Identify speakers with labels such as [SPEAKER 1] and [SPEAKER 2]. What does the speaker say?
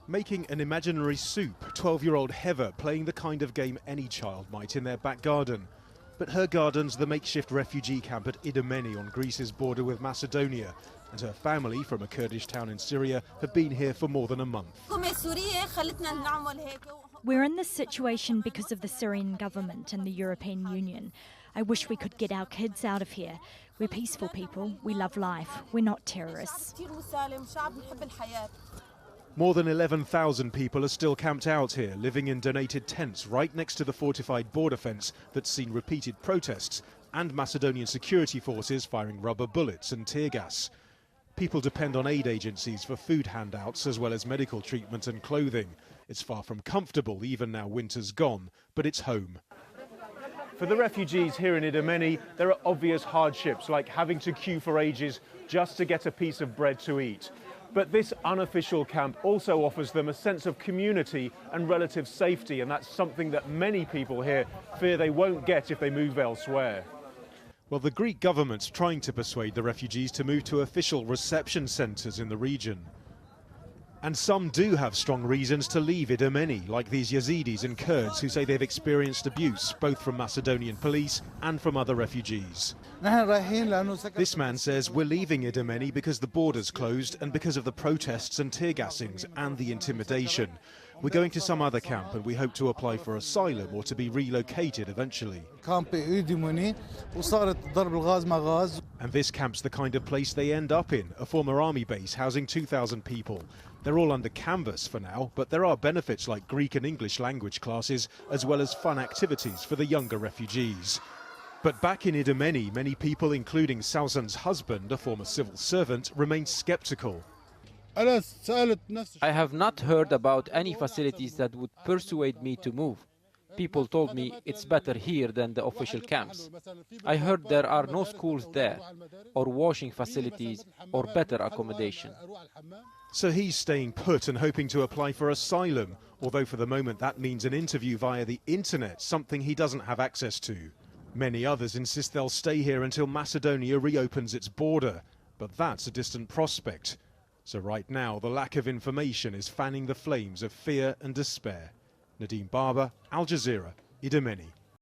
[SPEAKER 1] Making an imaginary soup, 12-year-old Heather playing the kind of game any child might in their back garden. But her garden's the makeshift refugee camp at Idomeni on Greece's border with Macedonia, and her family from a Kurdish town in Syria have been here for more than a month.
[SPEAKER 2] We're in this situation because of the Syrian government and the European Union. I wish we could get our kids out of here. We're peaceful people, we love life, we're not terrorists.
[SPEAKER 1] More than 11,000 people are still camped out here, living in donated tents right next to the fortified border fence that's seen repeated protests and Macedonian security forces firing rubber bullets and tear gas. People depend on aid agencies for food handouts as well as medical treatment and clothing. It's far from comfortable, even now winter's gone, but it's home. For the refugees here in Idomeni, there are obvious hardships, like having to queue for ages just to get a piece of bread to eat. But this unofficial camp also offers them a sense of community and relative safety, and that's something that many people here fear they won't get if they move elsewhere. Well, the Greek government's trying to persuade the refugees to move to official reception centres in the region. And some do have strong reasons to leave Idomeni, like these Yazidis and Kurds who say they've experienced abuse, both from Macedonian police and from other refugees. This man says, we're leaving Idomeni because the border's closed and because of the protests and tear gassings and the intimidation. We're going to some other camp and we hope to apply for asylum or to be relocated eventually. And this camp's the kind of place they end up in, a former army base housing 2,000 people. They're all under canvas for now, but there are benefits like Greek and English language classes, as well as fun activities for the younger refugees. But back in Idomeni, many people, including Sausan's husband, a former civil servant, remain sceptical.
[SPEAKER 3] I have not heard about any facilities that would persuade me to move. People told me it's better here than the official camps. I heard there are no schools there, or washing facilities, or better accommodation.
[SPEAKER 1] So he's staying put and hoping to apply for asylum, although for the moment that means an interview via the internet, something he doesn't have access to. Many others insist they'll stay here until Macedonia reopens its border, but that's a distant prospect. So right now, the lack of information is fanning the flames of fear and despair. Nadim, Al Jazeera, Idomeni.